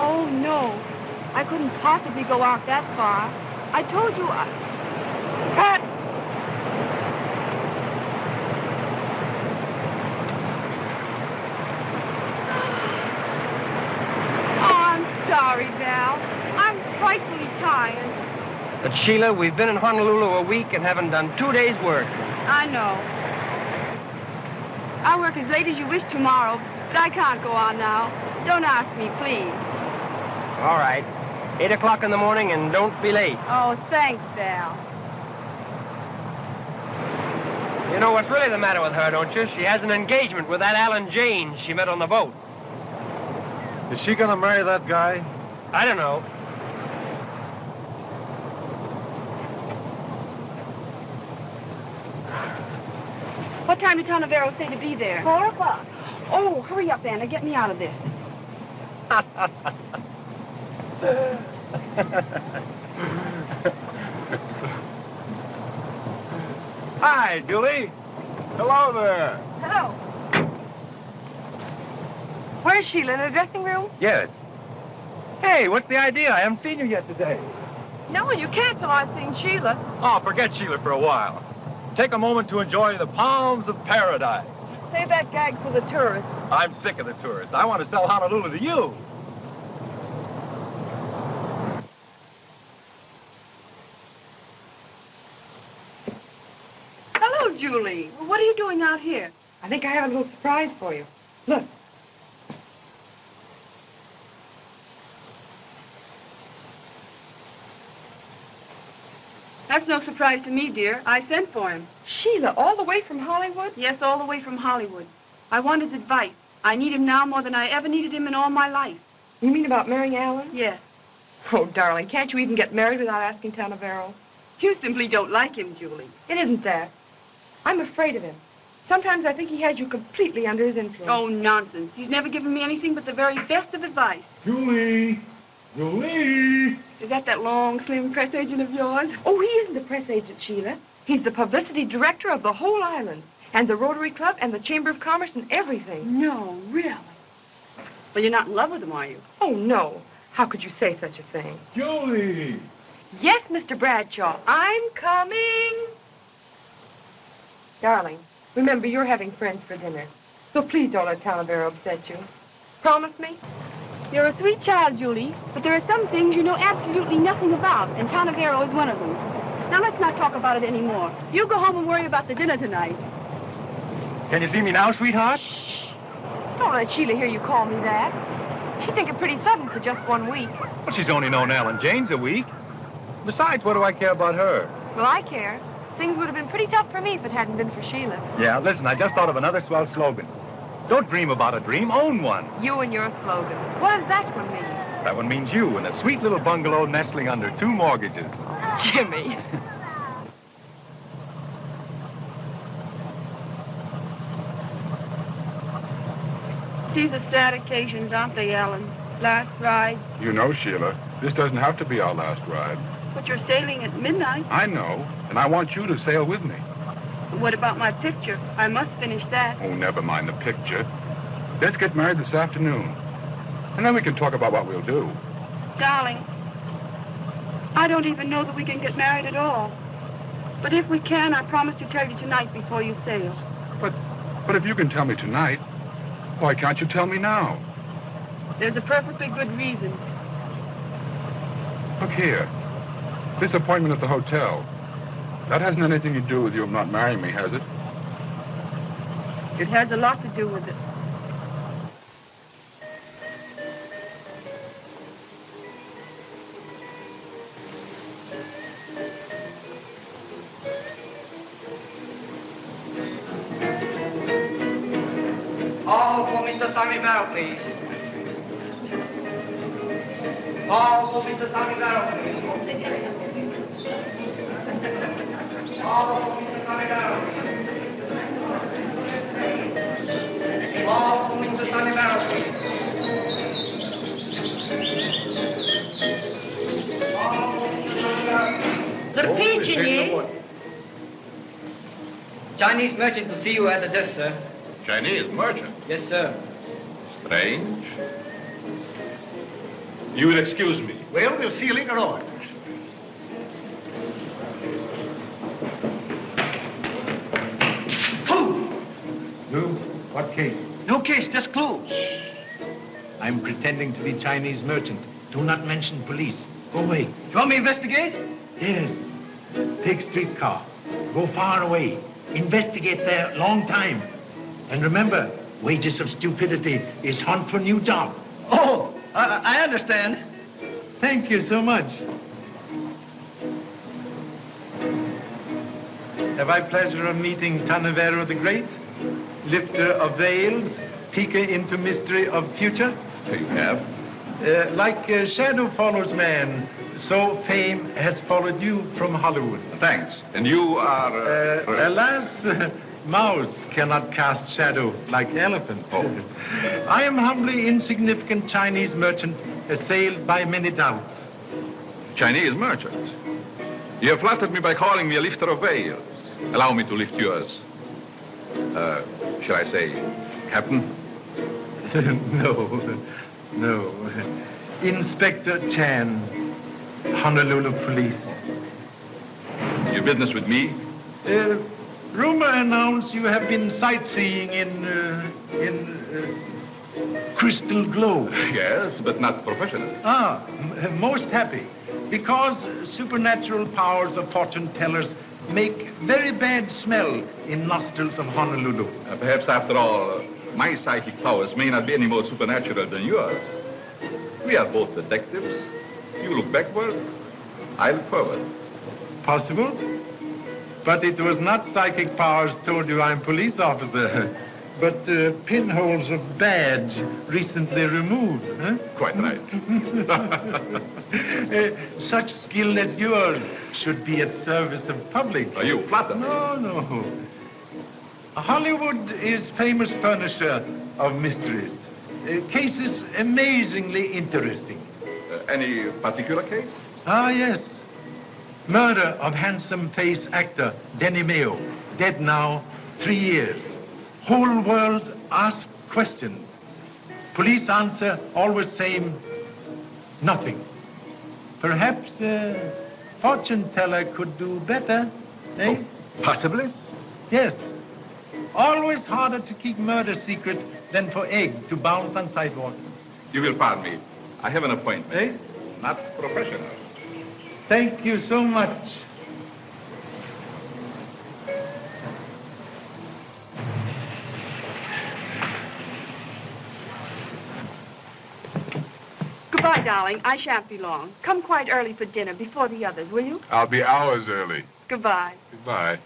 Oh, no. I couldn't possibly go out that far. I told you I... Cut! Sorry, Val. I'm frightfully tired. But, Sheila, we've been in Honolulu a week and haven't done 2 days' work. I know. I'll work as late as you wish tomorrow, but I can't go on now. Don't ask me, please. All right. 8 o'clock in the morning, and don't be late. Oh, thanks, Val. You know what's really the matter with her, don't you? She has an engagement with that Alan Janes she met on the boat. Is she gonna marry that guy? I don't know. What time did Tarneverro say to be there? 4 o'clock. Oh, hurry up, Anna. Get me out of this. Hi, Julie. Hello there. Hello. Where's Sheila? In her dressing room? Yes. Hey, what's the idea? I haven't seen you yet today. No, you can't till I've seen Sheila. Oh, forget Sheila for a while. Take a moment to enjoy the palms of paradise. Save that gag for the tourists. I'm sick of the tourists. I want to sell Honolulu to you. Hello, Julie. What are you doing out here? I think I have a little surprise for you. Look. That's no surprise to me, dear. I sent for him. Sheila, all the way from Hollywood? Yes, all the way from Hollywood. I want his advice. I need him now more than I ever needed him in all my life. You mean about marrying Alan? Yes. Oh, darling, can't you even get married without asking Tarneverro? You simply don't like him, Julie. It isn't that. I'm afraid of him. Sometimes I think he has you completely under his influence. Oh, nonsense. He's never given me anything but the very best of advice. Julie! Julie! Is that long, slim press agent of yours? Oh, he isn't the press agent, Sheila. He's the publicity director of the whole island, and the Rotary Club, and the Chamber of Commerce, and everything. No, really? Well, you're not in love with him, are you? Oh, no. How could you say such a thing? Julie! Yes, Mr. Bradshaw, I'm coming. Darling, remember, you're having friends for dinner, so please don't let Tarneverro upset you. Promise me? You're a sweet child, Julie, but there are some things you know absolutely nothing about, and Tarneverro is one of them. Now, let's not talk about it anymore. You go home and worry about the dinner tonight. Can you see me now, sweetheart? Shh. Don't let Sheila hear you call me that. She'd think it pretty sudden for just 1 week. Well, she's only known Alan Janes a week. Besides, what do I care about her? Well, I care. Things would have been pretty tough for me if it hadn't been for Sheila. Yeah, listen, I just thought of another swell slogan. Don't dream about a dream, own one. You and your slogan. What does that one mean? That one means you in a sweet little bungalow nestling under 2 mortgages. Jimmy. These are sad occasions, aren't they, Alan? Last ride. You know, Sheila, this doesn't have to be our last ride. But you're sailing at midnight. I know, and I want you to sail with me. What about my picture? I must finish that. Oh, never mind the picture. Let's get married this afternoon. And then we can talk about what we'll do. Darling, I don't even know that we can get married at all. But if we can, I promise to tell you tonight before you sail. But if you can tell me tonight, why can't you tell me now? There's a perfectly good reason. Look here. This appointment at the hotel, that hasn't anything to do with you not marrying me, has it? It has a lot to do with it. All for Mr. Tarneverro, please. All for Mr. Tarneverro, please. All for Mr. Tarneverro, please. All for Mr. Tarneverro, please. All for Mr. Tarneverro, please. The pigeon, eh? Chinese merchant to see you at the desk, sir. Chinese merchant? Yes, sir. Strange. You will excuse me. Well, we'll see you later on. Lou, what case? No case, just clues. I'm pretending to be Chinese merchant. Do not mention police. Go away. You want me to investigate? Yes. Take streetcar. Go far away. Investigate there long time. And remember, wages of stupidity is hunt for new job. Oh, I understand. Thank you so much. Have I pleasure of meeting Tarneverro the Great? Lifter of veils, peeker into mystery of future? You have? Like shadow follows man, so fame has followed you from Hollywood. Thanks. And you are... Alas, mouse cannot cast shadow like elephant. Oh. I am humbly insignificant Chinese merchant, assailed by many doubts. Chinese merchant. You have flattered me by calling me a lifter of veils. Allow me to lift yours. Shall I say, Captain? No. Inspector Chan, Honolulu Police. Your business with me? Rumor announced you have been sightseeing in Crystal Globe. Yes, but not professionally. Most happy. Because supernatural powers of fortune tellers make very bad smell in nostrils of Honolulu. Perhaps, after all, my psychic powers may not be any more supernatural than yours. We are both detectives. You look backward, I look forward. Possible. But it was not psychic powers told you I'm police officer, but pinholes of badge recently removed. Huh? Quite right. Such skill as yours should be at service of public. Are you flattered? No. Hollywood is famous furnisher of mysteries. Cases amazingly interesting. Any particular case? Yes. Murder of handsome face actor Denny Mayo. Dead now 3 years. Whole world ask questions. Police answer always same, nothing. Perhaps fortune teller could do better, eh? Oh, possibly. Yes. Always harder to keep murder secret than for egg to bounce on sidewalk. You will pardon me. I have an appointment. Eh? Not professional. Thank you so much. Goodbye, darling. I shan't be long. Come quite early for dinner, before the others, will you? I'll be hours early. Goodbye. Goodbye.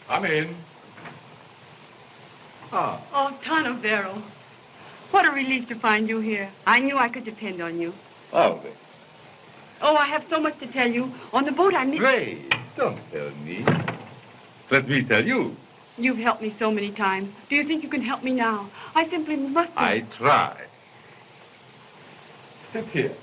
Come in. Oh, Tarneverro. What a relief to find you here. I knew I could depend on you. Always. Oh, I have so much to tell you. On the boat, I met... Ray, don't tell me. Let me tell you. You've helped me so many times. Do you think you can help me now? I simply must... I try. Sit here.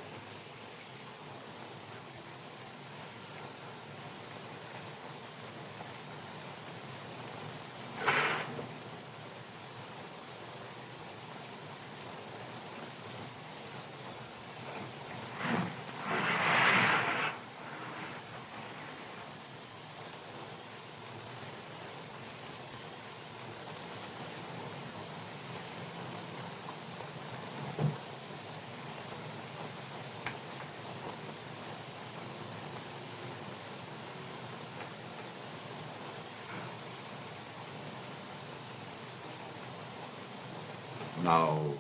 Now,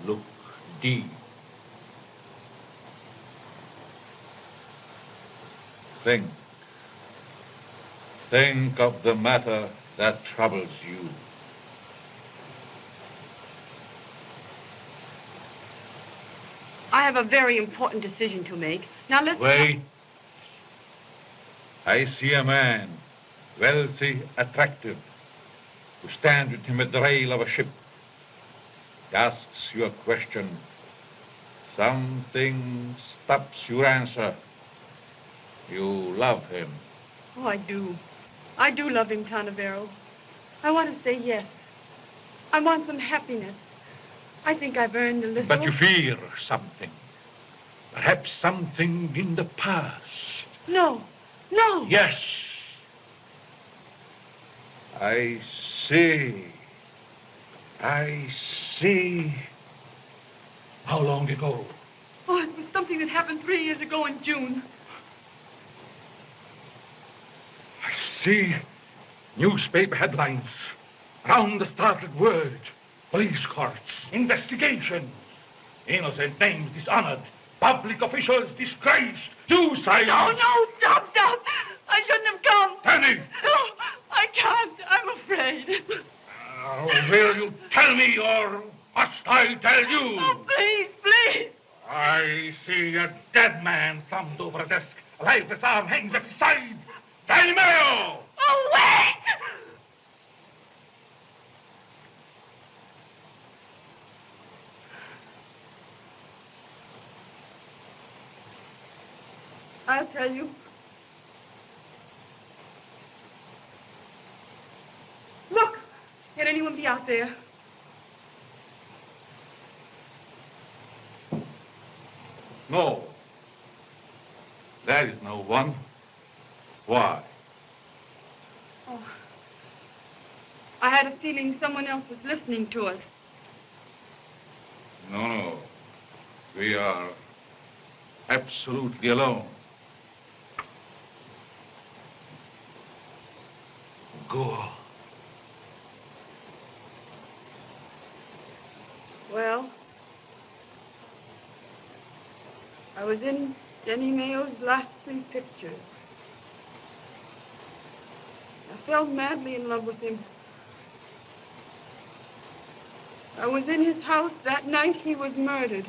look deep. Think. Think of the matter that troubles you. I have a very important decision to make. Now, let's... Wait. I see a man, wealthy, attractive, who stands with him at the rail of a ship. He asks you a question. Something stops your answer. You love him. Oh, I do. I do love him, Tarneverro. I want to say yes. I want some happiness. I think I've earned a little. But you fear something. Perhaps something in the past. No. No. Yes. I see. I see. How long ago? Oh, it was something that happened 3 years ago in June. I see newspaper headlines around the startled world. Police courts, investigations, innocent names dishonored, public officials disgraced, suicide. No, stop. I shouldn't have come. Penny! No, I can't. I'm afraid. Will you tell me or must I tell you? Oh, please. I see a dead man thumbed over a desk. A lifeless arm hangs at his side. Danny Mayo! Oh, wait! I'll tell you. Look! Can anyone be out there? No. There is no one. Why? Oh. I had a feeling someone else was listening to us. No. We are absolutely alone. Go. Well, I was in Denny Mayo's last 3 pictures. I fell madly in love with him. I was in his house that night he was murdered.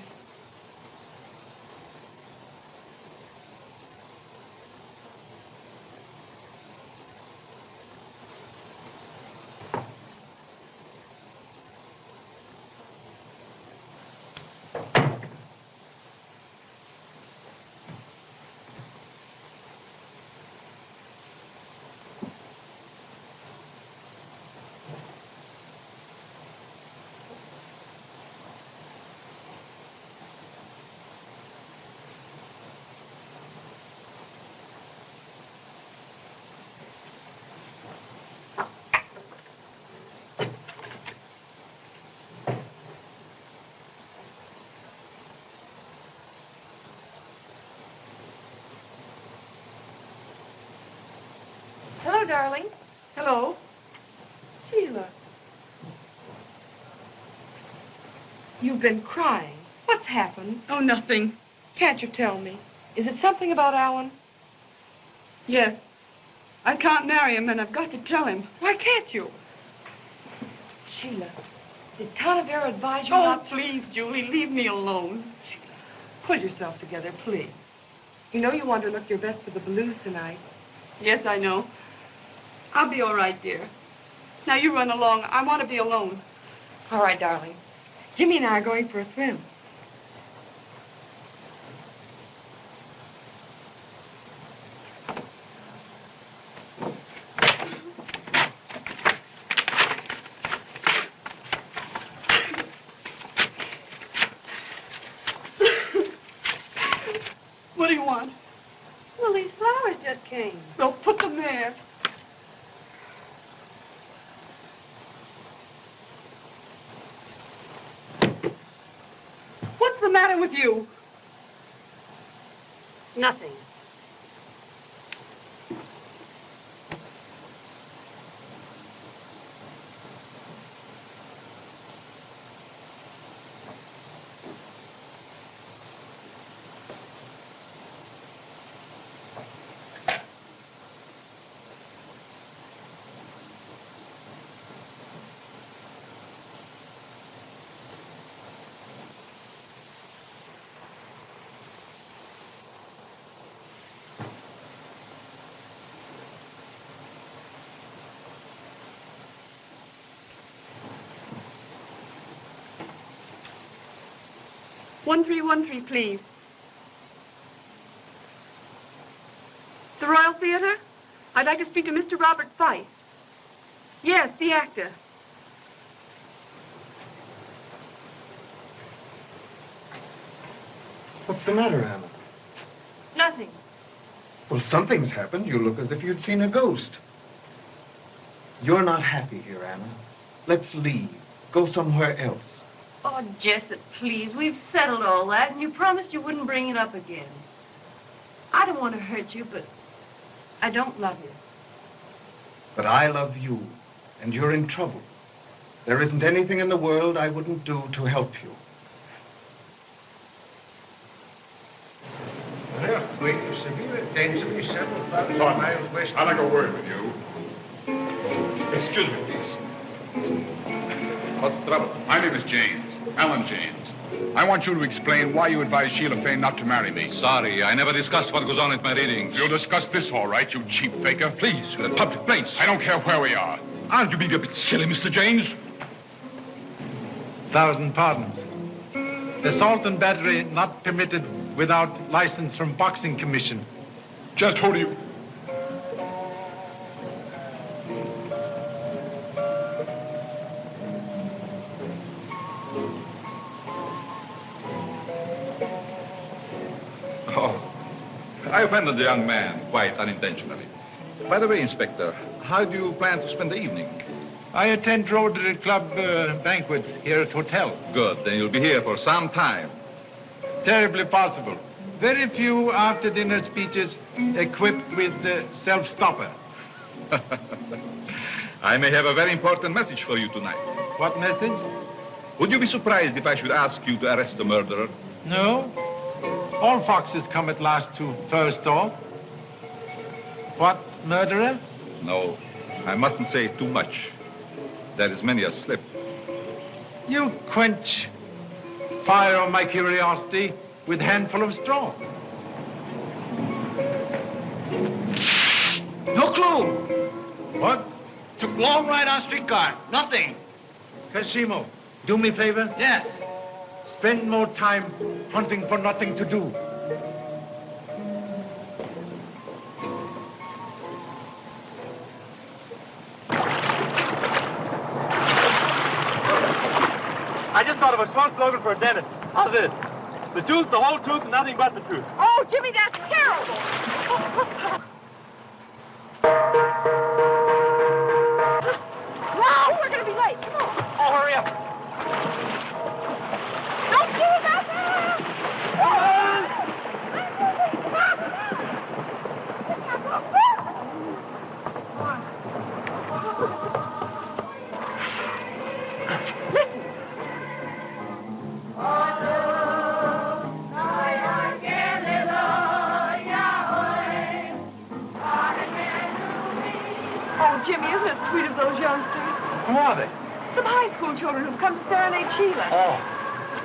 Hello, darling. Hello? Sheila. You've been crying. What's happened? Oh, nothing. Can't you tell me? Is it something about Alan? Yes. I can't marry him, and I've got to tell him. Why can't you? Sheila, did Tarneverro advise you Oh, not to... please, Julie, leave me alone. Sheila, pull yourself together, please. You know you want to look your best for the blues tonight. Yes, I know. I'll be all right, dear. Now, you run along. I want to be alone. All right, darling. Jimmy and I are going for a swim. What do you want? Well, these flowers just came. Well, put them there. What's the matter with you? Nothing. 1313, please. The Royal Theater? I'd like to speak to Mr. Robert Fyfe. Yes, the actor. What's the matter, Anna? Nothing. Well, something's happened. You look as if you'd seen a ghost. You're not happy here, Anna. Let's leave. Go somewhere else. Oh, Jessup, please. We've settled all that, and you promised you wouldn't bring it up again. I don't want to hurt you, but I don't love you. But I love you, and you're in trouble. There isn't anything in the world I wouldn't do to help you. I'd like a word with you. Excuse me, please. What's the trouble? My name is James, Alan James. I want you to explain why you advised Shelah Fane not to marry me. Sorry, I never discussed what goes on at my readings. You'll discuss this, all right, you cheap faker. Please, a public place. I don't care where we are. Aren't you being a bit silly, Mr. James? 1,000 pardons. Assault and battery not permitted without license from Boxing Commission. Just who do you... Oh, I offended the young man quite unintentionally. By the way, Inspector, how do you plan to spend the evening? I attend Rotary Club banquet here at hotel. Good, then you'll be here for some time. Terribly possible. Very few after-dinner speeches equipped with self-stopper. I may have a very important message for you tonight. What message? Would you be surprised if I should ask you to arrest the murderer? No. All foxes come at last to first off. What, murderer? No, I mustn't say too much. There is many a slip. You quench fire on my curiosity with handful of straw. No clue. What? Took long ride on streetcar. Nothing. Kashimo, do me a favor? Yes. Spend more time hunting for nothing to do. I just thought of a smart slogan for a dentist. How's this? The tooth, the whole tooth, and nothing but the truth. Oh, Jimmy, that's terrible. Wow, we're going to be late. Come on. Oh, hurry up. Don't do that. Jimmy, isn't it sweet of those youngsters? Who are they? Some high school children who've come to serenade Sheila. Oh.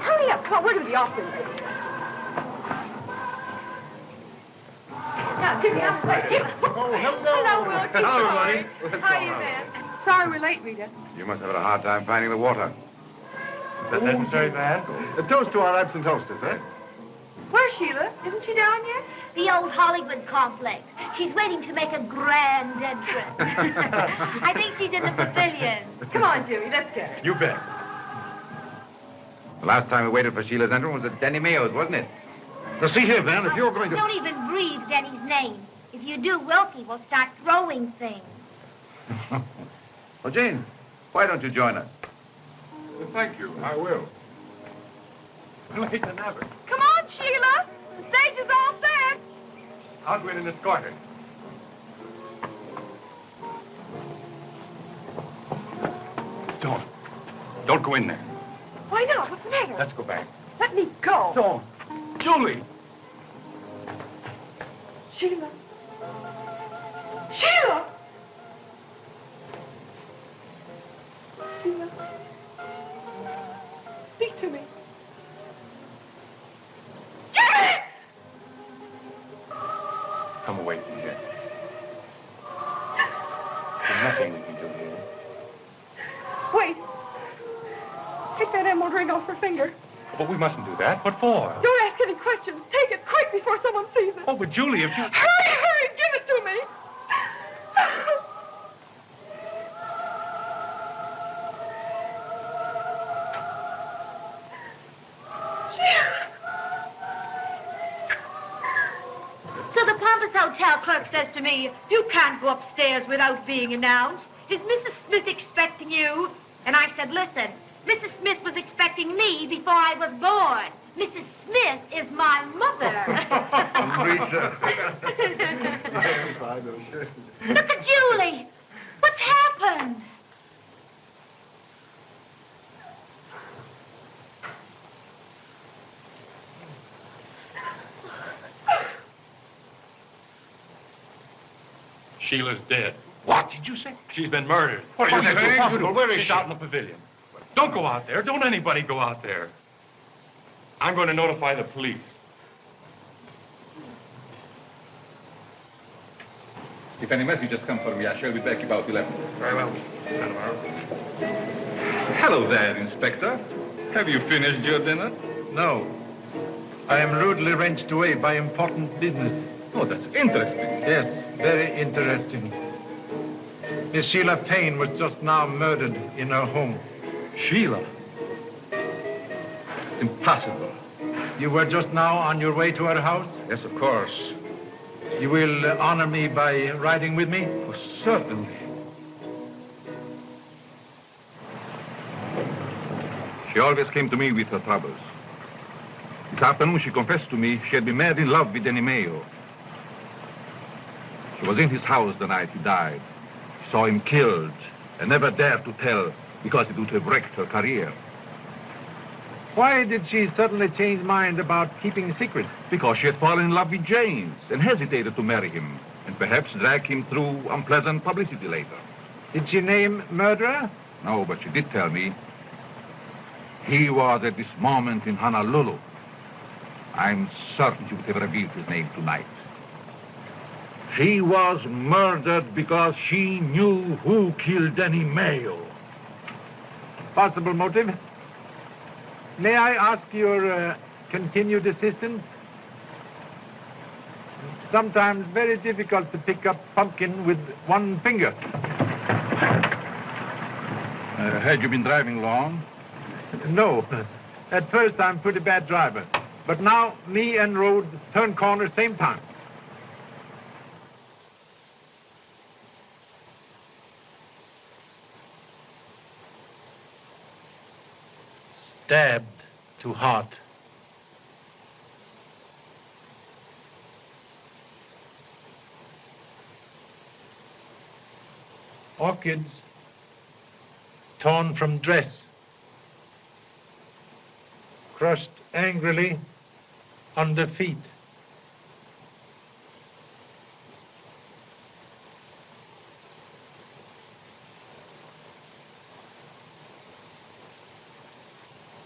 Hurry up, come on, we're going to be off in a minute. Now, Jimmy, I'm late. Oh, hello. Hello, Will. Hello, buddy. Hi, Yvette. Sorry we're late, Rita. You must have had a hard time finding the water. Is that necessary, Van? A toast to our absent hostess, eh? Where's Sheila? Isn't she down yet? The old Hollywood complex. She's waiting to make a grand entrance. I think she's in the pavilion. Come on, Jimmy, let's get her. You bet. The last time we waited for Sheila's entrance was at Denny Mayo's, wasn't it? Now, see here, Van, if you're going to... Don't even breathe Denny's name. If you do, Wilkie will start throwing things. Well, Jane, why don't you join us? Well, thank you. I will. I'll hate to have it. Come on, Sheila. The stage is all set. I'll go in and escort her. Don't go in there. Why not? What's the matter? Let's go back. Let me go. Don't. Julie! Sheila. Sheila! Sheila. Speak to me. Jimmy! Come away from here. There's nothing we can do here. Wait. Take that emerald ring off her finger. But we mustn't do that. What for? Don't ask any questions. Take it quick before someone sees it. Oh, but Julie, if you... Hurry, give it to me. So the pompous hotel clerk says to me, you can't go upstairs without being announced. Is Mrs. Smith expecting you? And I said, listen, Mrs. Smith was expecting me before I was born. Mrs. Smith is my mother. Look at Julie. What's happened? Sheila's dead. What did you say? She's been murdered. What are you saying? Impossible. Where is She's she? out in the pavilion. Don't go out there. Don't anybody go out there. I'm going to notify the police. If any messages come for me, I shall be back about 11. Very well. Hello there, Inspector. Have you finished your dinner? No. I am rudely wrenched away by important business. Oh, that's interesting. Yes, very interesting. Miss Shelah Fane was just now murdered in her home. Sheila? It's impossible. You were just now on your way to her house? Yes, of course. You will honor me by riding with me? Oh, certainly. She always came to me with her troubles. This afternoon, she confessed to me she had been mad in love with Mayo. She was in his house the night he died. She saw him killed and never dared to tell because it would have wrecked her career. Why did she suddenly change mind about keeping secret? Because she had fallen in love with James and hesitated to marry him and perhaps drag him through unpleasant publicity later. Did she name Murderer? No, but she did tell me he was at this moment in Honolulu. I'm certain she would have revealed his name tonight. She was murdered because she knew who killed Mayo. Possible motive? May I ask your continued assistance? Sometimes very difficult to pick up pumpkin with one finger. Had you been driving long? No. At first, I'm a pretty bad driver. But now, me and road turn corner same time. Stabbed to heart. Orchids torn from dress. Crushed angrily under feet.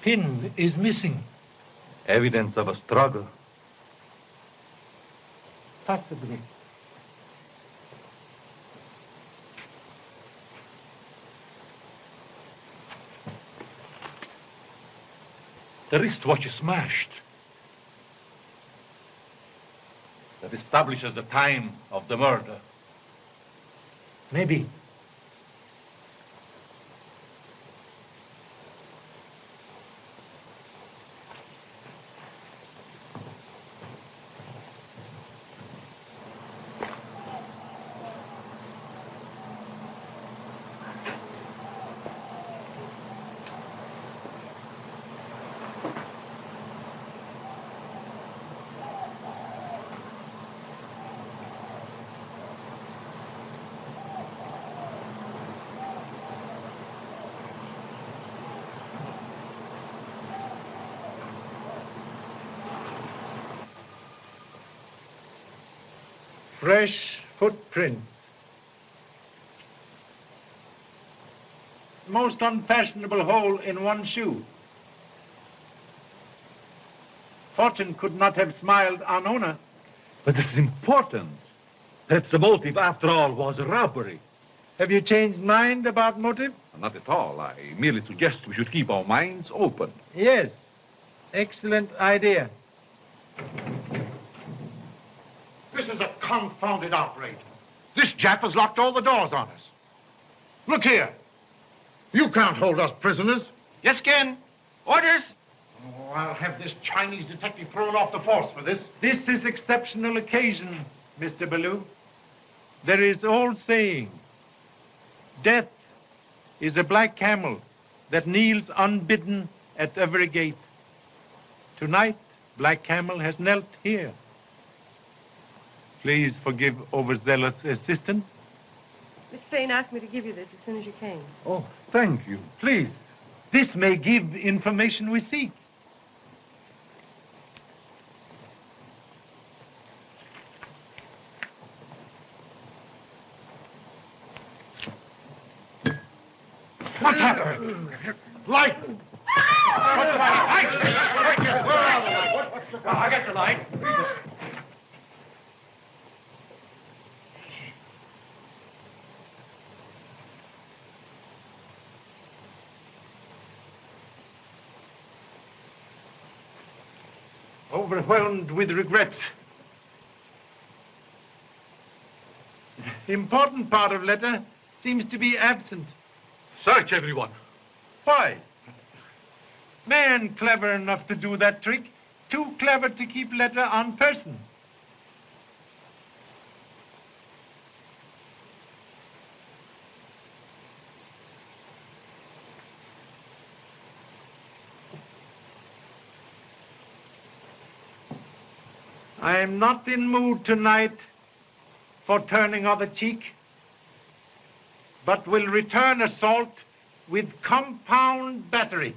Pin is missing. Evidence of a struggle. Possibly. The wristwatch is smashed. That establishes the time of the murder. Maybe. Fresh footprints. Most unfashionable hole in one shoe. Fortune could not have smiled on owner. But it's important. That the motive, after all, was a robbery. Have you changed mind about motive? Not at all. I merely suggest we should keep our minds open. Yes. Excellent idea. This is a confounded outrage. This Jap has locked all the doors on us. Look here. You can't hold us prisoners. Yes, Ken. Orders. Oh, I'll have this Chinese detective thrown off the force for this. This is exceptional occasion, Mr. Ballou. There is old saying, death is a black camel that kneels unbidden at every gate. Tonight, Black Camel has knelt here. Please forgive overzealous assistant. Miss Fane asked me to give you this as soon as you came. Oh, thank you. Please. This may give information we seek. What's happening? Lights! What's the matter? Lights! Where are the lights? I got the lights. Overwhelmed with regrets. Important part of letter seems to be absent. Search everyone. Why? Man clever enough to do that trick, too clever to keep letter on person. I am not in mood tonight for turning other cheek, but will return assault with compound battery.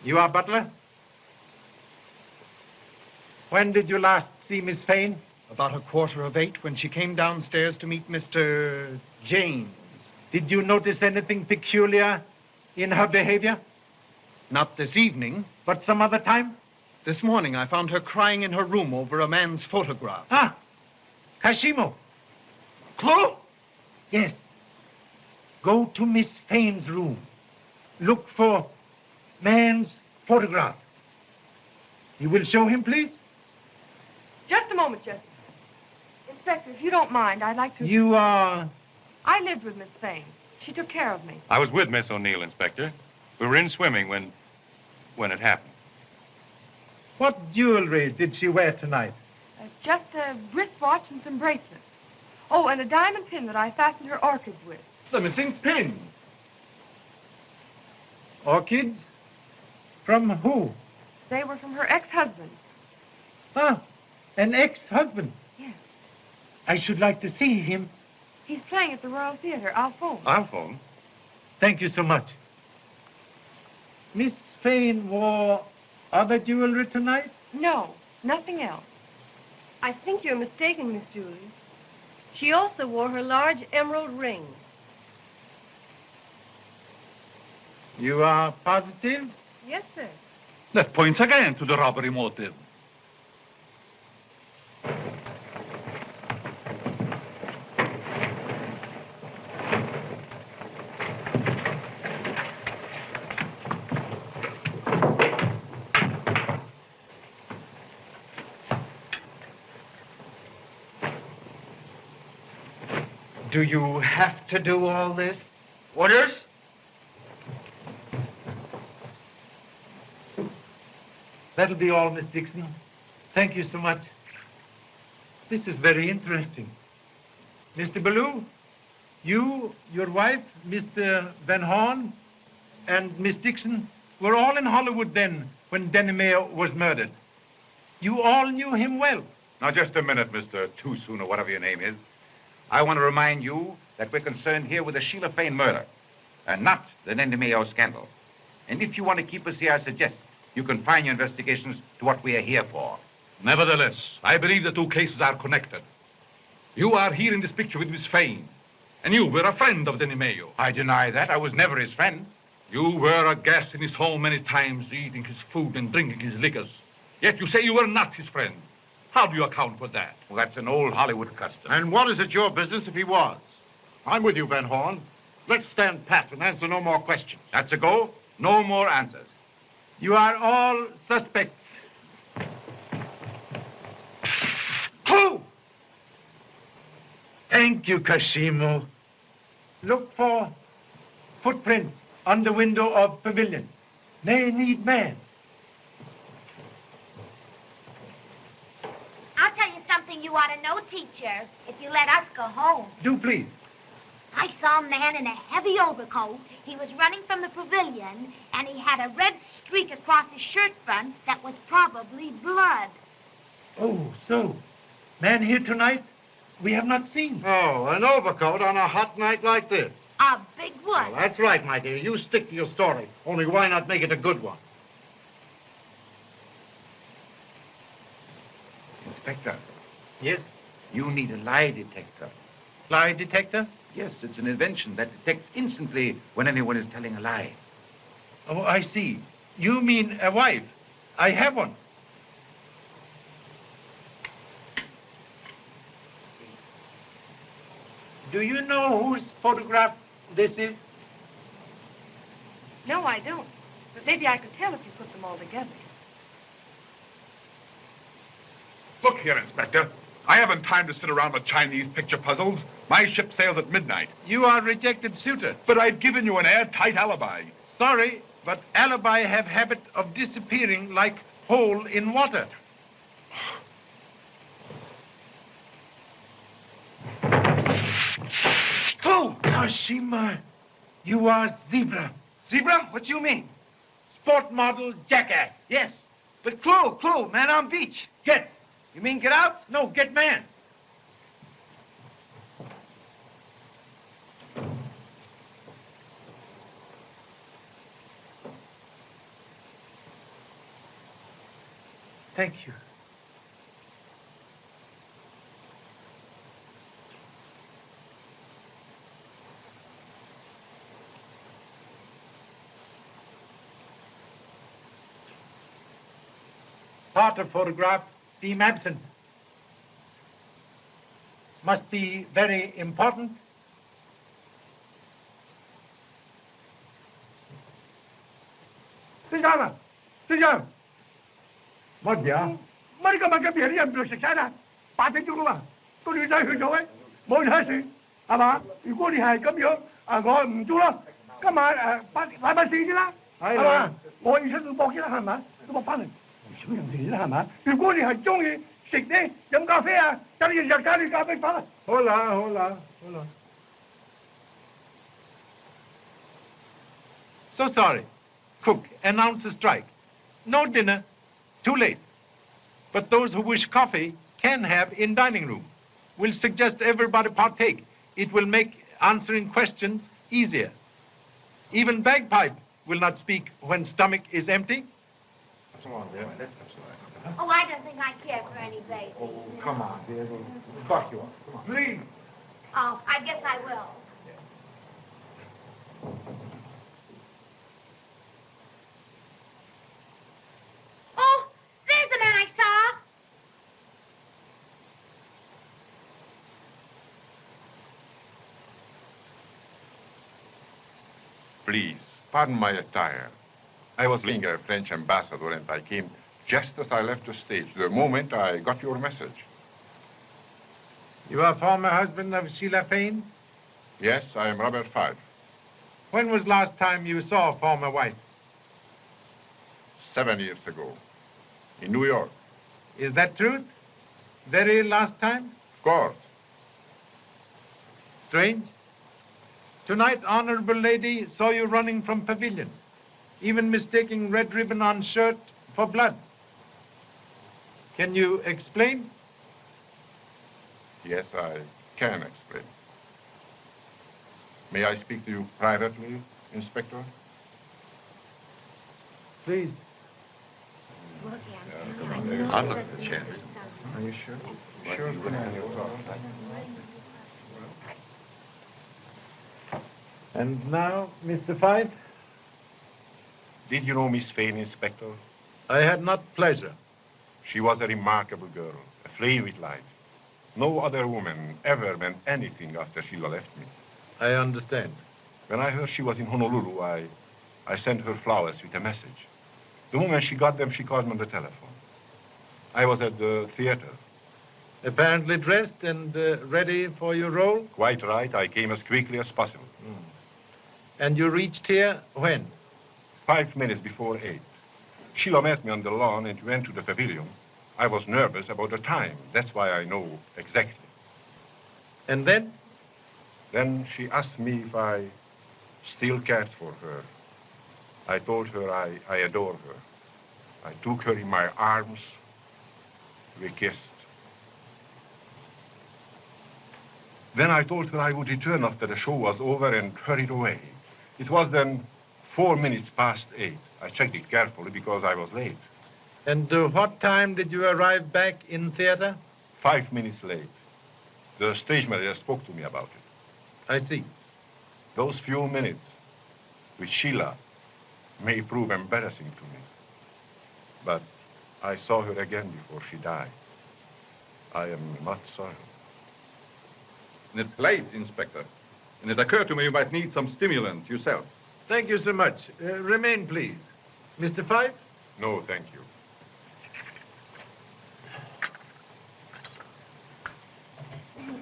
You are butler? When did you last see Miss Fane? About 7:15 when she came downstairs to meet Mr. James. Did you notice anything peculiar in her behavior? Not this evening. But some other time? This morning I found her crying in her room over a man's photograph. Ah, Kashimo. Clue? Yes. Go to Miss Fane's room. Look for man's photograph. You will show him, please? Just a moment, Jesse. Inspector, if you don't mind, I'd like to... You are... I lived with Miss Fane. She took care of me. I was with Miss O'Neill, Inspector. We were in swimming when it happened. What jewelry did she wear tonight? Just a wristwatch and some bracelets. Oh, and a diamond pin that I fastened her orchids with. The missing pin. Orchids? From who? They were from her ex-husband. Ah, an ex-husband? Yes. I should like to see him. He's playing at the Royal Theater. I'll phone. I'll phone. Thank you so much. Miss Fane wore other jewelry tonight? No, nothing else. I think you're mistaken, Miss Julie. She also wore her large emerald ring. You are positive? Yes, sir. That points again to the robbery motive. Do you have to do all this? Orders? That'll be all, Miss Dixon. Thank you so much. This is very interesting. Mr. Ballou, you, your wife, Mr. Van Horn, and Miss Dixon were all in Hollywood then when Mayo was murdered. You all knew him well. Now, just a minute, Mr. Too Soon, or whatever your name is. I want to remind you that we're concerned here with the Shelah Fane murder and not the Mayo scandal. And if you want to keep us here, I suggest you confine your investigations to what we are here for. Nevertheless, I believe the two cases are connected. You are here in this picture with Miss Fane, and you were a friend of Mayo. I deny that. I was never his friend. You were a guest in his home many times, eating his food and drinking his liquors. Yet you say you were not his friend. How do you account for that? Well, that's an old Hollywood custom. And what is it your business if he was? I'm with you, Van Horn. Let's stand pat and answer no more questions. That's a go. No more answers. You are all suspects. Clue! Thank you, Cosimo. Look for footprints on the window of pavilion. They need man. I'll tell you something you ought to know, teacher, if you let us go home. Do please. I saw a man in a heavy overcoat. He was running from the pavilion, and he had a red streak across his shirt front that was probably blood. Oh, so. Man here tonight we have not seen. Oh, an overcoat on a hot night like this. A big one. Well, that's right, my dear. You stick to your story. Only why not make it a good one? Inspector. Yes? You need a lie detector. Lie detector? Yes, it's an invention that detects instantly when anyone is telling a lie. Oh, I see. You mean a wife. I have one. Do you know whose photograph this is? No, I don't. But maybe I could tell if you put them all together. Look here, Inspector. I haven't time to sit around with Chinese picture puzzles. My ship sails at midnight. You are rejected suitor. But I've given you an airtight alibi. Sorry, but alibi have habit of disappearing like hole in water. Clue! Kashima, you are zebra. Zebra? What do you mean? Sport model jackass. Yes. But clue, man on beach. Get. You mean get out? No, get man. Thank you. Part of photograph seem absent. Must be very important. Sit down. Sit down. What, dear? Mấy cái mà cái biển em được sạch sẽ nè. Bà thấy chưa không ạ? Có đi ra hưởng rồi ấy. Mỗi hai sự. À bà,如果你係咁樣，我唔做啦。今晚禮拜四啫啦。係嘛？我要出去搏啫啦，係咪？都搏翻嚟。少人哋啦，係咪？如果你係中意食呢飲咖啡啊，等你日加啲咖啡粉啊。好啦，好啦，好啦。So sorry. Cook, announce a strike. No dinner. Too late. But those who wish coffee can have in dining room. We'll suggest everybody partake. It will make answering questions easier. Even bagpipe will not speak when stomach is empty. Come on, dear. Let's have some. Oh, I don't think I care for any baby. Oh, come on, dear. Of course you are. Come on. Please. Oh, I guess I will. Oh, there's the man I saw. Please, pardon my attire. I was being a French ambassador and I came just as I left the stage, the moment I got your message. You are former husband of Shelah Fane? Yes, I am Robert Fyfe. When was last time you saw a former wife? 7 years ago, in New York. Is that truth? Very last time? Of course. Strange. Tonight, honorable lady saw you running from pavilion, even mistaking red ribbon on shirt for blood. Can you explain? Yes, I can explain. May I speak to you privately, Inspector? Please. I'll look at the chair. Are you sure? Sure. And now, Mr. Fyfe? Did you know Miss Fane, Inspector? I had not pleasure. She was a remarkable girl, a aflame with life. No other woman ever meant anything after Sheila left me. I understand. When I heard she was in Honolulu, I sent her flowers with a message. The moment she got them, she called me on the telephone. I was at the theater. Apparently dressed and ready for your role? Quite right. I came as quickly as possible. And you reached here when? 5 minutes before 8. Sheila met me on the lawn and went to the pavilion. I was nervous about the time. That's why I know exactly. And then? Then she asked me if I still cared for her. I told her I adore her. I took her in my arms. We kissed. Then I told her I would return after the show was over and hurried away. It was then 4 minutes past 8. I checked it carefully because I was late. And what time did you arrive back in theater? 5 minutes late. The stage manager spoke to me about it. I see. Those few minutes with Sheila may prove embarrassing to me. But I saw her again before she died. I am not sorry. It's late, Inspector. And it occurred to me you might need some stimulant yourself. Thank you so much. Remain, please. Mr. Fyfe? No, thank you.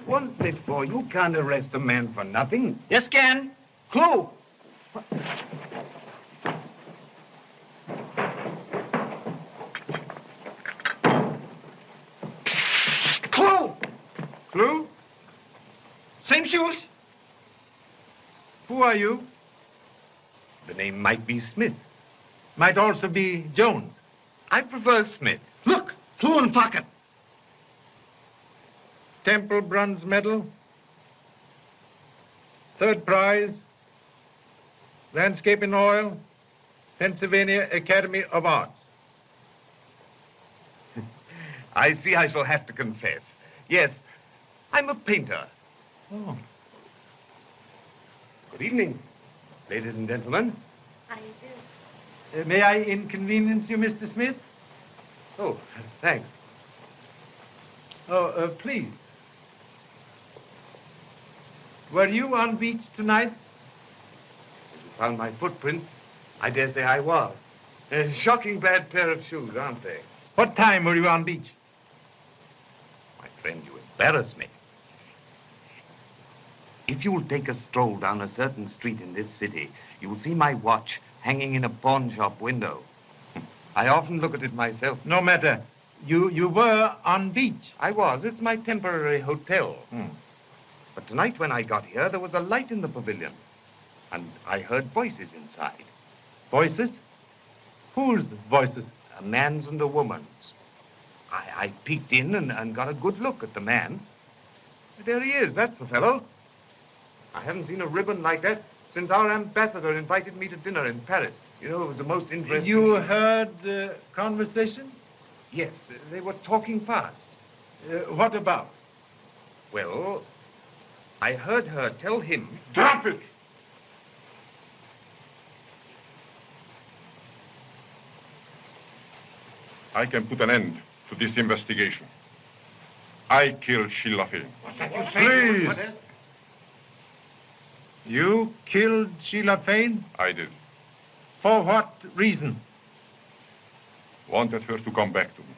What's it for? You can't arrest a man for nothing. Yes, can. Clue! Clue! Clue? Same shoes? Who are you? The name might be Smith. Might also be Jones. I prefer Smith. Look! Clue in pocket. Temple bronze medal. Third prize. Landscape in oil. Pennsylvania Academy of Arts. I see I shall have to confess. Yes, I'm a painter. Oh. Good evening, ladies and gentlemen. How do you do? May I inconvenience you, Mr. Smith? Oh, thanks. Oh, please. Were you on beach tonight? If you found my footprints, I dare say I was. A shocking bad pair of shoes, aren't they? What time were you on beach? My friend, you embarrass me. If you'll take a stroll down a certain street in this city, you'll see my watch hanging in a pawn shop window. I often look at it myself. No matter. You were on beach. I was. It's my temporary hotel. But tonight when I got here, there was a light in the pavilion. And I heard voices inside. Voices? Whose voices? A man's and a woman's. I peeked in and got a good look at the man. There he is. That's the fellow. I haven't seen a ribbon like that since our ambassador invited me to dinner in Paris. You know, it was the most interesting... You heard conversation? Yes, they were talking fast. What about? Well, I heard her tell him... Drop it! I can put an end to this investigation. I killed Shelah Fane. Please. You killed Shelah Fane? I did. For what reason? Wanted her to come back to me.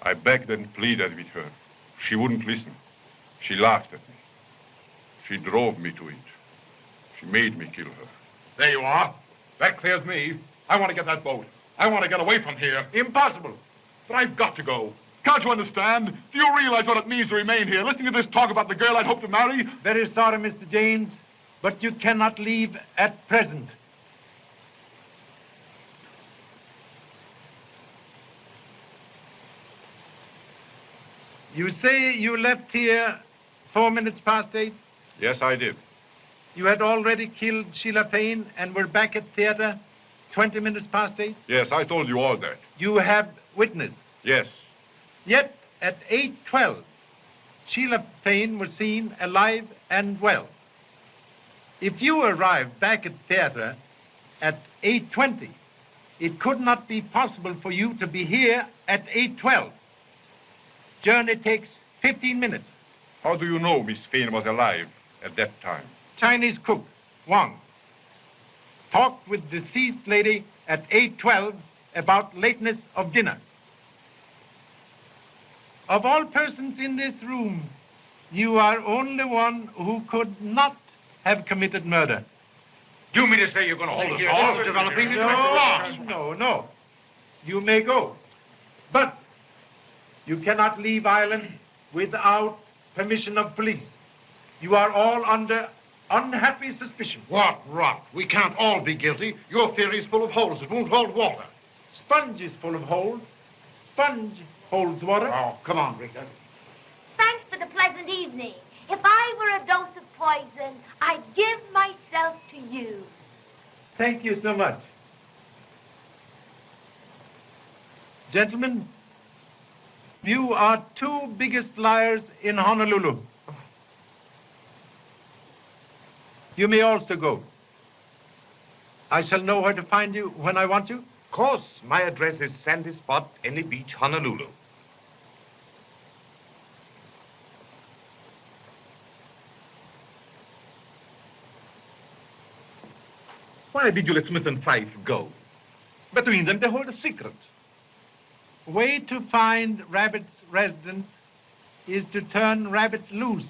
I begged and pleaded with her. She wouldn't listen. She laughed at me. She drove me to it. She made me kill her. There you are. That clears me. I want to get that boat. I want to get away from here. Impossible. But I've got to go. Can't you understand? Do you realize what it means to remain here, listening to this talk about the girl I'd hoped to marry? Very sorry, Mr. James, but you cannot leave at present. You say you left here 4 minutes past 8? Yes, I did. You had already killed Shelah Fane and were back at theater 20 minutes past 8? Yes, I told you all that. You have witnessed? Yes. Yet, at 8:12, Shelah Fane was seen alive and well. If you arrived back at theater at 8:20, it could not be possible for you to be here at 8:12. journey takes 15 minutes. How do you know Miss Fane was alive at that time? Chinese cook, Wang, talked with deceased lady at 8:12 about lateness of dinner. Of all persons in this room, you are only one who could not have committed murder. Do you mean to say you're going to hold us off? Developing into a No. You may go. But you cannot leave Ireland without permission of police. You are all under unhappy suspicion. What rot. We can't all be guilty. Your theory's full of holes. It won't hold water. Sponge is full of holes. Sponge holds water. Oh, come on, Rita. Thanks for the pleasant evening. If I were a dose of poison, I'd give myself to you. Thank you so much. Gentlemen, you are two biggest liars in Honolulu. You may also go. I shall know where to find you when I want you. Of course, my address is Sandy Spot, Any Beach, Honolulu. Why did you let Smith and Fyfe go? Between them, they hold a secret. Way to find Rabbit's residence is to turn Rabbit loose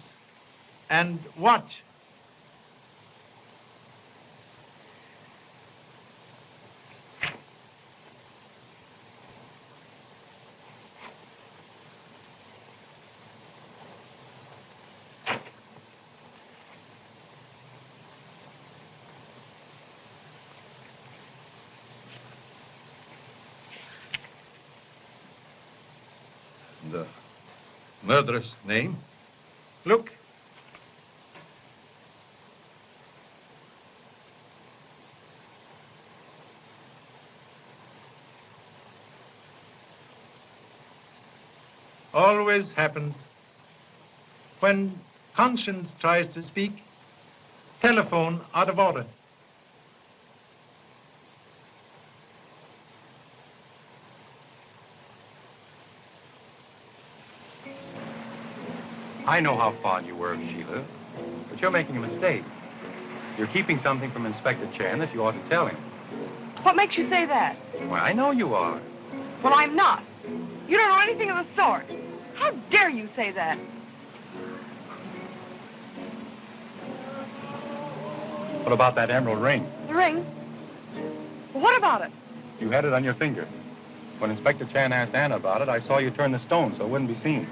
and watch. The murderous name? Look. Always happens. When conscience tries to speak, telephone out of order. I know how fond you were of Sheila, but you're making a mistake. You're keeping something from Inspector Chan that you ought to tell him. What makes you say that? Well, I know you are. Well, I'm not. You don't know anything of the sort. How dare you say that? What about that emerald ring? The ring? Well, what about it? You had it on your finger. When Inspector Chan asked Anna about it, I saw you turn the stone so it wouldn't be seen.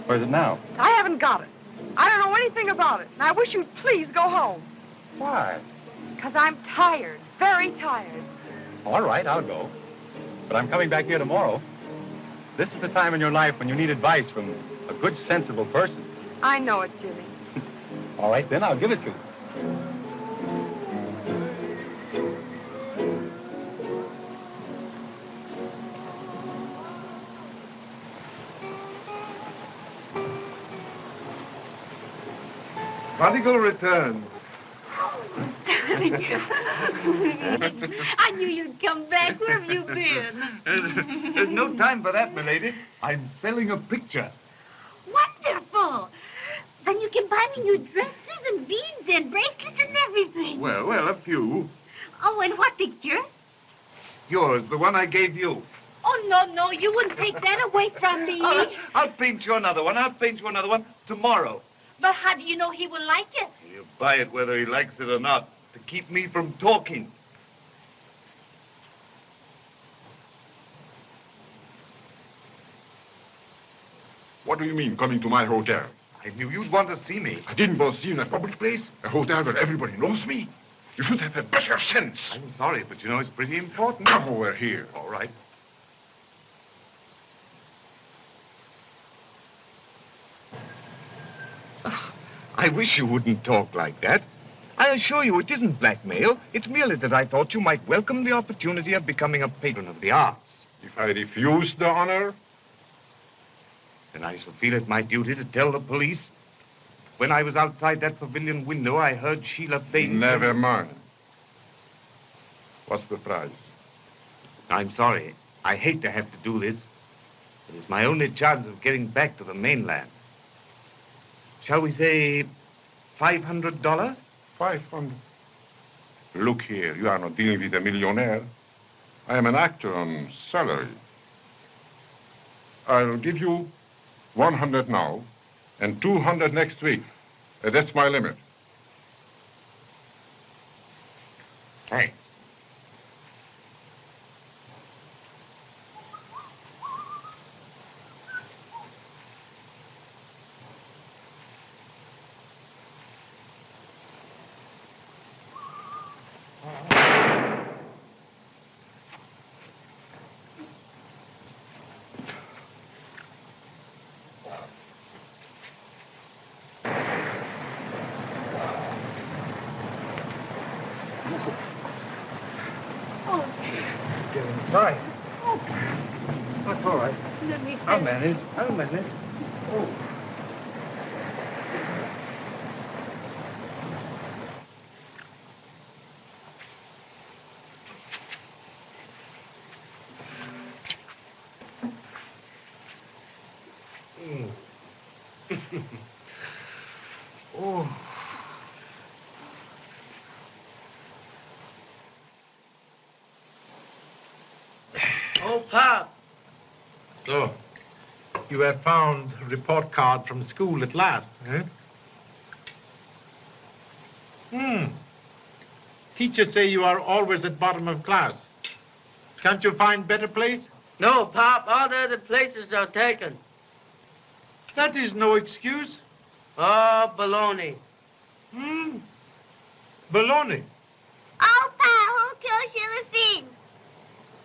Where's it now? I haven't got it. I don't know anything about it. And I wish you'd please go home. Why? Because I'm tired. Very tired. All right, I'll go. But I'm coming back here tomorrow. This is the time in your life when you need advice from a good, sensible person. I know it, Jimmy. All right, then, I'll give it to you. Prodigal return. I knew you'd come back. Where have you been? There's no time for that, milady. I'm selling a picture. Wonderful. Then you can buy me new dresses and beads and bracelets and everything. Well, a few. Oh, and what picture? Yours, the one I gave you. Oh, no, you wouldn't take that away from me. I'll paint you another one. Tomorrow. But how do you know he will like it? He'll buy it whether he likes it or not, to keep me from talking. What do you mean, coming to my hotel? I knew you'd want to see me. I didn't want to see you in a public place. A hotel where everybody knows me. You should have had better sense. I'm sorry, but you know it's pretty important. Come over here. All right. I wish you wouldn't talk like that. I assure you it isn't blackmail. It's merely that I thought you might welcome the opportunity of becoming a patron of the arts. If I refuse the honor? Then I shall feel it my duty to tell the police. When I was outside that pavilion window, I heard Shelah Fane... Never mind. What's the price? I'm sorry. I hate to have to do this. It is my only chance of getting back to the mainland. Shall we say $500? 500. Look here, you are not dealing with a millionaire. I am an actor on salary. I'll give you 100 now and 200 next week. That's my limit. Thanks. Sorry. That's all right. Let me I'll manage. I'll manage. Oh. Oh. Oh, Pop. So, you have found a report card from school at last, eh? Teachers say you are always at bottom of class. Can't you find better place? No, Pop. All the other places are taken. That is no excuse. Oh, baloney. Baloney. Oh, Pa, who killed Shelah Fane?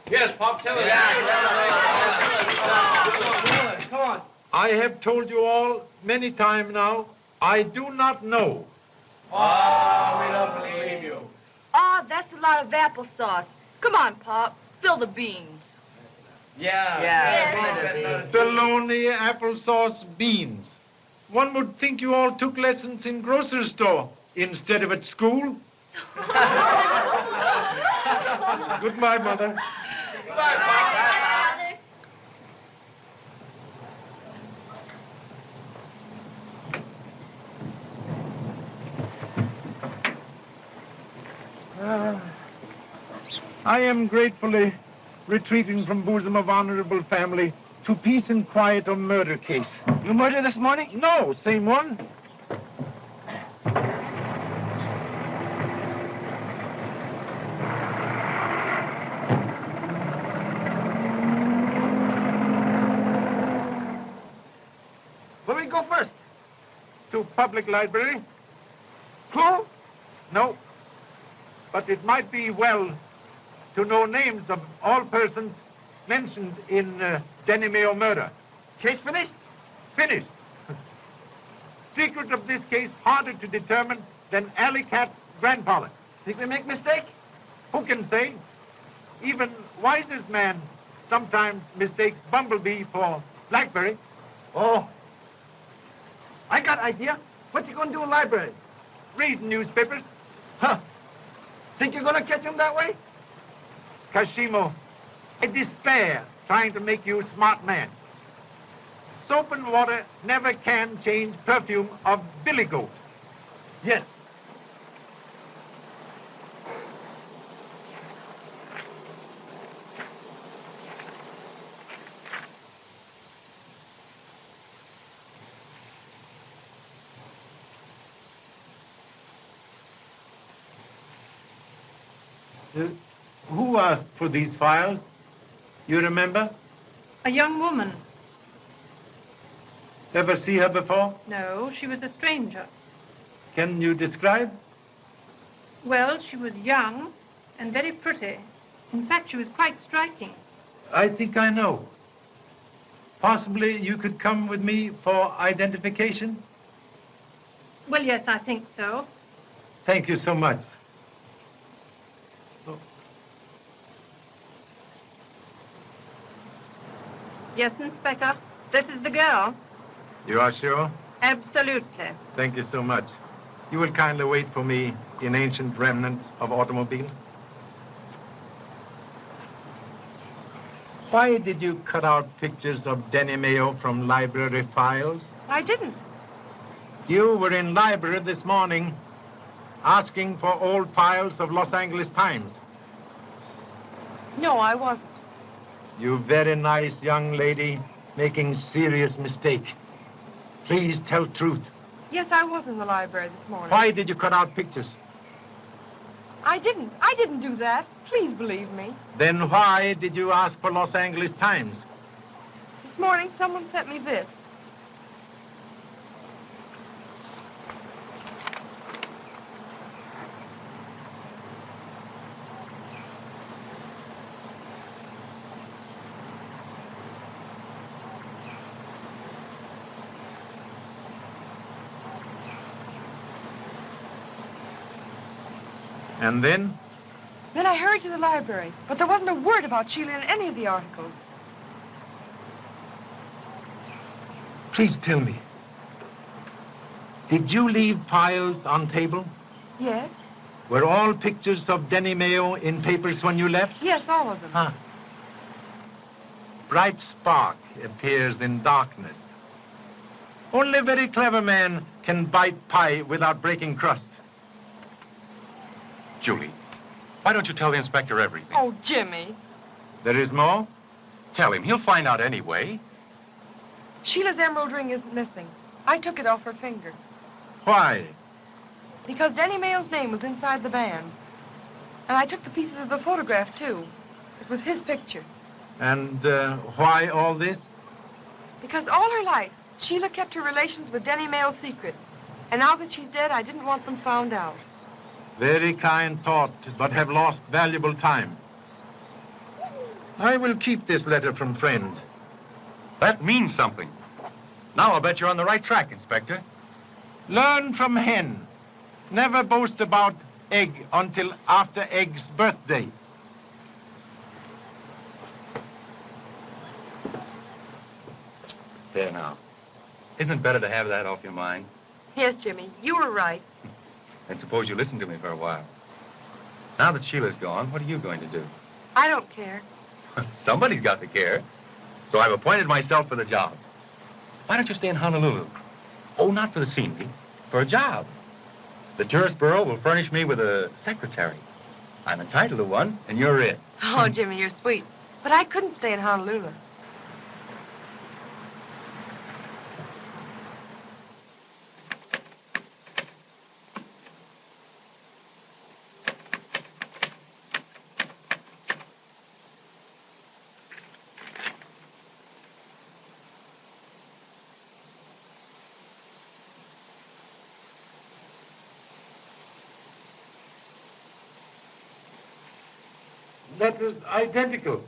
Yes, Pop, tell us. Come on. I have told you all many times now, I do not know. Oh, we don't believe you. Oh, that's a lot of applesauce. Come on, Pop. Spill the beans. Yeah. Baloney, applesauce, beans. One would think you all took lessons in grocery store instead of at school. Goodbye, Mother. Goodbye, Pop. I am gratefully retreating from bosom of honorable family to peace and quiet of murder case. You murdered this morning? No, same one. Where we go first? To public library? Clue? No. But it might be well to know names of all persons mentioned in Mayo murder. Case finished? Finished. Secret of this case harder to determine than Alley Cat's grandfather. Think we make mistake? Who can say? Even wisest man sometimes mistakes bumblebee for blackberry. Oh. I got idea. What you gonna do in library? Read newspapers. Huh. Think you're gonna catch him that way? Kashimo, I despair trying to make you a smart man. Soap and water never can change perfume of billy goat. Yes. Who asked for these files? You remember? A young woman. Ever see her before? No, she was a stranger. Can you describe? Well, she was young and very pretty. In fact, she was quite striking. I think I know. Possibly you could come with me for identification? Well, yes, I think so. Thank you so much. Yes, Inspector. This is the girl. You are sure? Absolutely. Thank you so much. You will kindly wait for me in ancient remnants of automobile? Why did you cut out pictures of Denny Mayo from library files? I didn't. You were in library this morning asking for old files of Los Angeles Times. No, I wasn't. You very nice young lady making serious mistake. Please tell truth. Yes, I was in the library this morning. Why did you cut out pictures? I didn't. I didn't do that. Please believe me. Then why did you ask for Los Angeles Times? This morning, someone sent me this. And then? Then I hurried to the library, but there wasn't a word about Sheila in any of the articles. Please tell me. Did you leave files on table? Yes? Were all pictures of Denny Mayo in papers when you left? Yes, all of them. Huh. Bright spark appears in darkness. Only very clever men can bite pie without breaking crust. Julie, why don't you tell the inspector everything? Oh, Jimmy. There is more? Tell him. He'll find out anyway. Sheila's emerald ring isn't missing. I took it off her finger. Why? Because Denny Mayo's name was inside the band. And I took the pieces of the photograph, too. It was his picture. And why all this? Because all her life, Sheila kept her relations with Denny Mayo secret. And now that she's dead, I didn't want them found out. Very kind thought, but have lost valuable time. I will keep this letter from friend. That means something. Now I'll bet you're on the right track, Inspector. Learn from hen. Never boast about egg until after egg's birthday. There now. Isn't it better to have that off your mind? Yes, Jimmy, you were right. And suppose you listen to me for a while. Now that Sheila's gone, what are you going to do? I don't care. Somebody's got to care. So I've appointed myself for the job. Why don't you stay in Honolulu? Oh, not for the scenery, for a job. The tourist bureau will furnish me with a secretary. I'm entitled to one, and you're it. Oh, Jimmy, you're sweet. But I couldn't stay in Honolulu. Letters identical.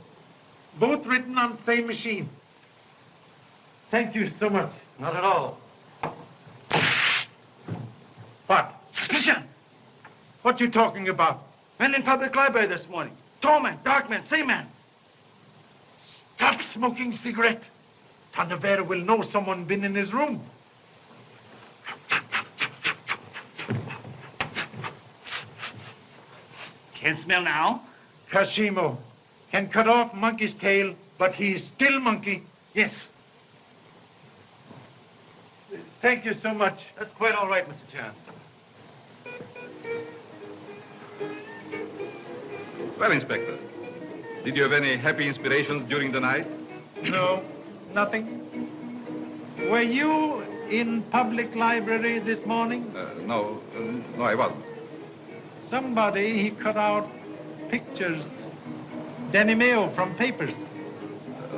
Both written on the same machine. Thank you so much. Not at all. What? Suspicion! What you talking about? Men in public library this morning. Tall man, dark man, same man. Stop smoking cigarette. Tarneverro will know someone been in his room. Can't smell now. Kashimo can cut off monkey's tail, but he's still monkey. Yes. Thank you so much. That's quite all right, Mr. Chan. Well, Inspector, did you have any happy inspirations during the night? No, nothing. Were you in public library this morning? No, I wasn't. Somebody, he cut out pictures. Denny Mayo from papers.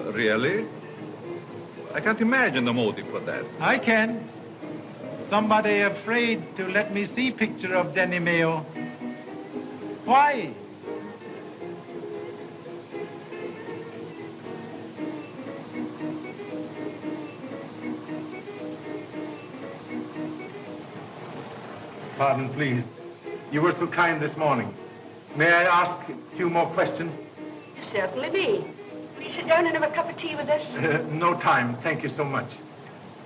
Really? I can't imagine the motive for that. I can. Somebody afraid to let me see picture of Denny Mayo. Why? Pardon, please. You were so kind this morning. May I ask a few more questions? Certainly be. Will you sit down and have a cup of tea with us? No time. Thank you so much.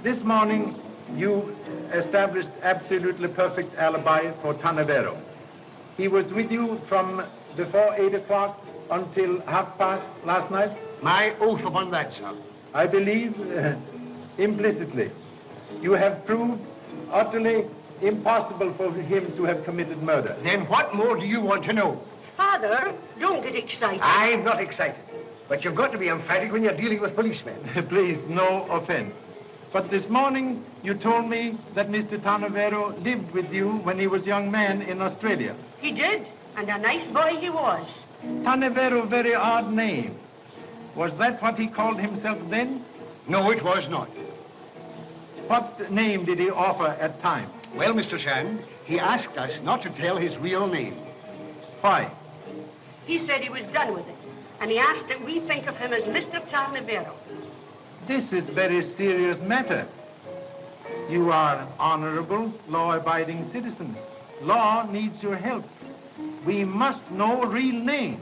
This morning, you established absolutely perfect alibi for Tarneverro. He was with you from before 8 o'clock until 8:30 last night? My oath upon that, sir. I believe implicitly. You have proved utterly impossible for him to have committed murder. Then what more do you want to know? Father, don't get excited. I'm not excited. But you've got to be emphatic when you're dealing with policemen. Please, no offense. But this morning, you told me that Mr. Tarneverro lived with you when he was a young man in Australia. He did, and a nice boy he was. Tarneverro, very odd name. Was that what he called himself then? No, it was not. What name did he offer at time? Well, Mr. Shand, he asked us not to tell his real name. Why? He said he was done with it, and he asked that we think of him as Mr. Tarneverro. This is very serious matter. You are honorable, law-abiding citizens. Law needs your help. We must know real name.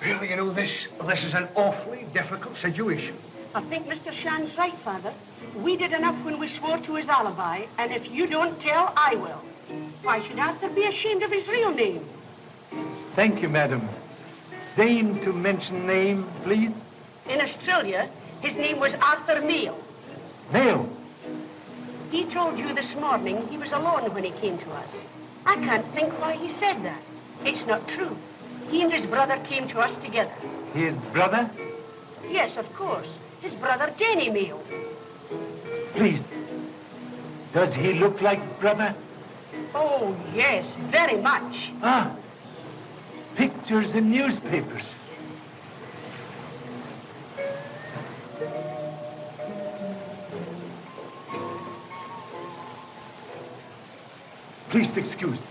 Well, you know, this is an awfully difficult situation. I think Mr. Shand's right, Father. We did enough when we swore to his alibi, and if you don't tell, I will. Why should Arthur be ashamed of his real name? Thank you, madam. Deign to mention name, please. In Australia, his name was Arthur Mayo. Mayo? He told you this morning he was alone when he came to us. I can't think why he said that. It's not true. He and his brother came to us together. His brother? Yes, of course. His brother, Danny Mayo. Please, does he look like brother? Oh, yes, very much. Ah, pictures in newspapers. Please excuse me.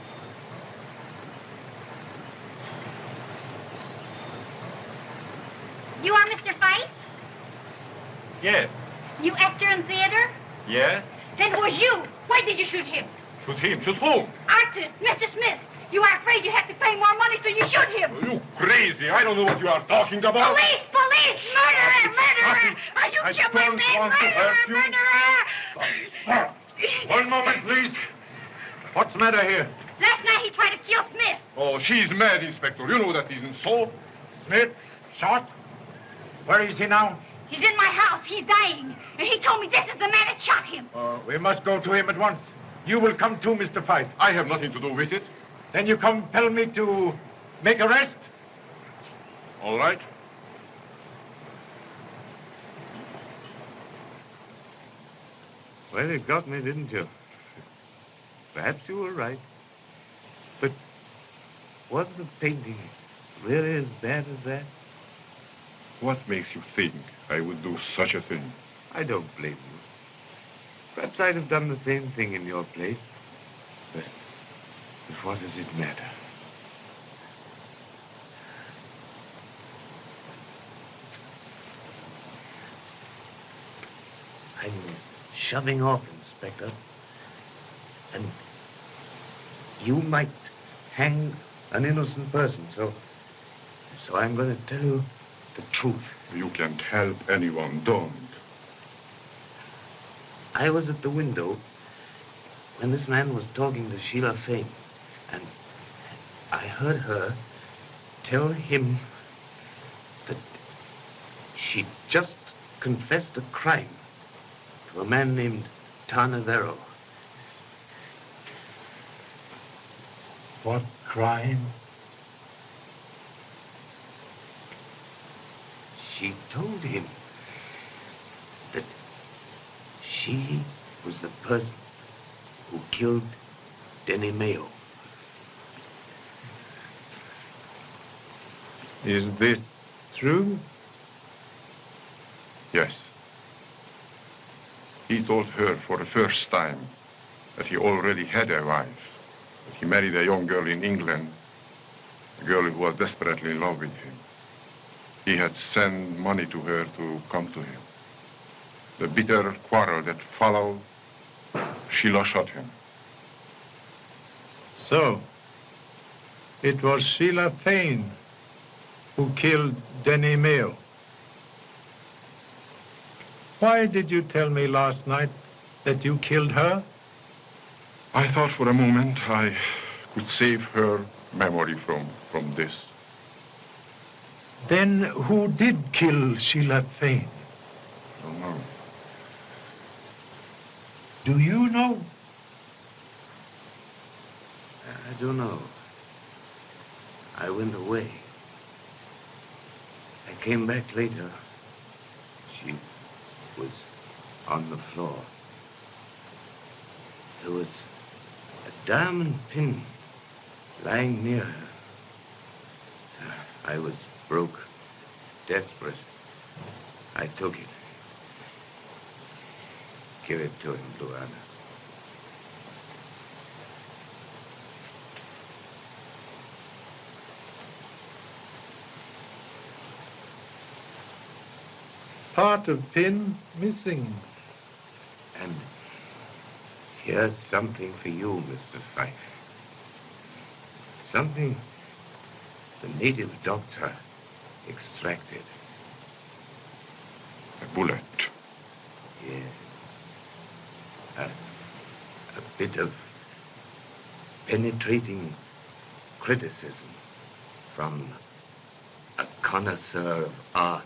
You are Mr. Fyfe? Yes. You actor in theater? Yes? Then it was you. Why did you shoot him? Shoot him? Shoot whom? Artist, Mr. Smith. You are afraid you have to pay more money, so you shoot him. You crazy. I don't know what you are talking about. Police! Police! Murderer! Murderer! Are you killed my man? Murderer! Murderer! One moment, please. What's the matter here? Last night he tried to kill Smith. Oh, she's mad, Inspector. You know that isn't so. Smith? Shot? Where is he now? He's in my house. He's dying. And he told me this is the man that shot him. We must go to him at once. You will come too, Mr. Fyfe. I have nothing to do with it. Then you compel me to make arrest? All right. Well, you got me, didn't you? Perhaps you were right. But was the painting really as bad as that? What makes you think I would do such a thing? I don't blame you. Perhaps I'd have done the same thing in your place. But what does it matter? I'm shoving off, Inspector. And you might hang an innocent person, so I'm going to tell you the truth. You can't help anyone, don't. I was at the window when this man was talking to Shelah Fane, and I heard her tell him that she just confessed a crime to a man named Tarneverro. What crime? She told him that she was the person who killed Danny Mayo. Is this true? Yes. He told her for the first time that he already had a wife. That he married a young girl in England, a girl who was desperately in love with him. He had sent money to her to come to him. The bitter quarrel that followed, Sheila shot him. So, it was Shelah Fane who killed Danny Mayo. Why did you tell me last night that you killed her? I thought for a moment I could save her memory from this. Then who did kill Shelah Fane? Don't know. Do you know? I don't know. I went away. I came back later. She was on the floor. There was a diamond pin lying near her. I was broke, desperate. I took it. Give it to him, Luana. Part of pin missing. And here's something for you, Mr. Fyfe. Something the native doctor extracted. A bullet. Yes. A bit of penetrating criticism from a connoisseur of art.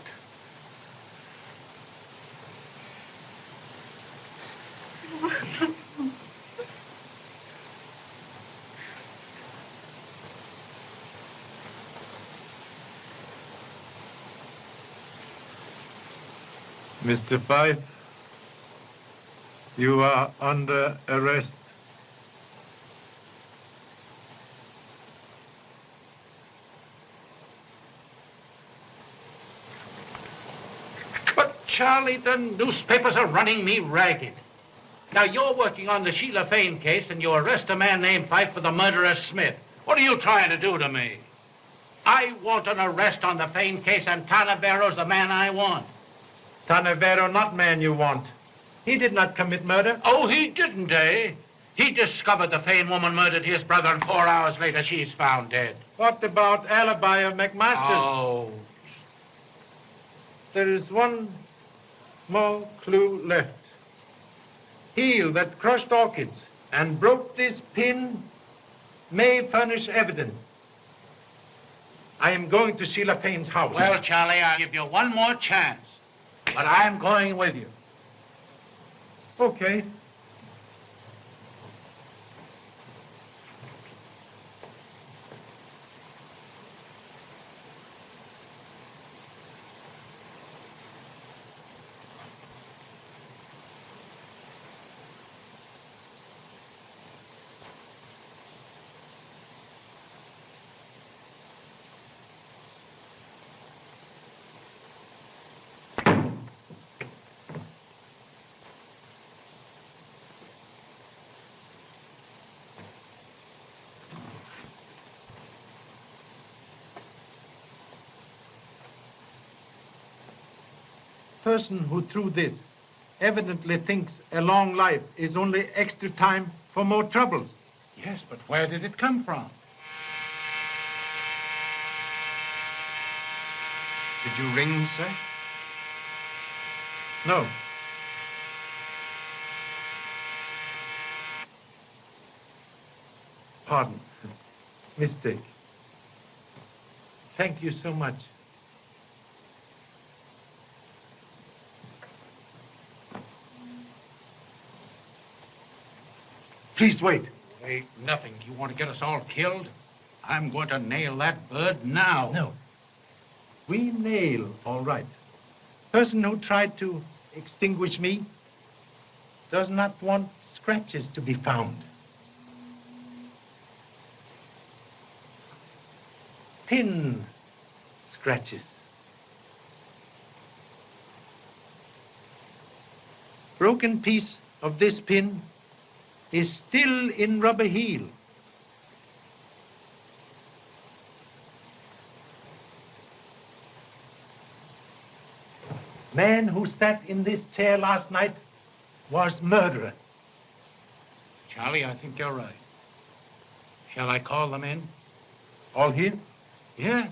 Mr. Fyfe, you are under arrest. But, Charlie, the newspapers are running me ragged. Now, you're working on the Shelah Fane case, and you arrest a man named Fyfe for the murderous Smith. What are you trying to do to me? I want an arrest on the Fane case, and Tarneverro's the man I want. Tarneverro, not man you want. He did not commit murder. Oh, he didn't, eh? He discovered the Fane woman murdered his brother, and 4 hours later, she's found dead. What about alibi of McMaster's? Oh. There is one more clue left. Heel that crushed orchids and broke this pin may furnish evidence. I am going to Shelah Fane's house. Well, Charlie, I'll give you one more chance. But I'm going with you. Okay. Person who threw this evidently thinks a long life is only extra time for more troubles. Yes, but where did it come from? Did you ring, sir? No. Pardon. Mistake. Thank you so much. Please wait. Wait, nothing. Do you want to get us all killed? I'm going to nail that bird now. No. We nail, all right. Person who tried to extinguish me does not want scratches to be found. Pin scratches. Broken piece of this pin is still in rubber heel. Man who sat in this chair last night was murderer. Charlie, I think you're right. Shall I call them in? All here? Yes.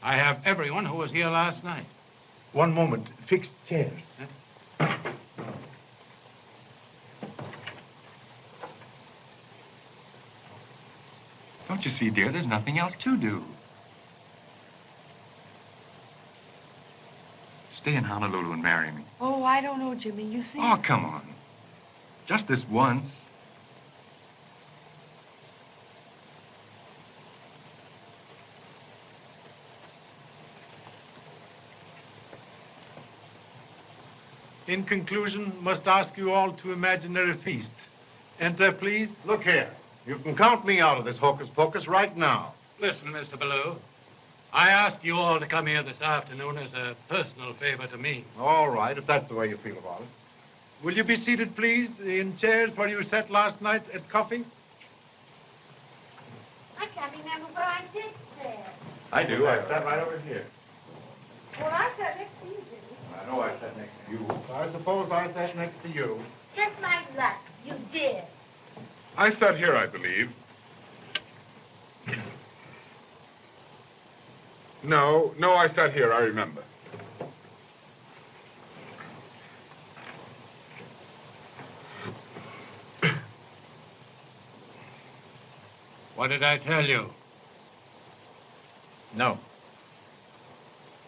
I have everyone who was here last night. One moment. Fixed chairs. Huh? Don't you see, dear, there's nothing else to do. stay in Honolulu and marry me? Oh, I don't know, Jimmy. You see... Oh, come on. Just this once. In conclusion, must ask you all to imaginary feast. Enter, please. Look here. You can count me out of this hocus pocus right now. Listen, Mr. Ballou. I asked you all to come here this afternoon as a personal favor to me. All right, if that's the way you feel about it. Will you be seated, please, in chairs where you sat last night at coffee? I can't remember where I did there. I do. I sat right over here. Well, I sat next to you, Jimmy. I know I sat next to you. I suppose I sat next to you. Just like luck, you did. I sat here, I believe. No, I sat here, I remember. What did I tell you? No.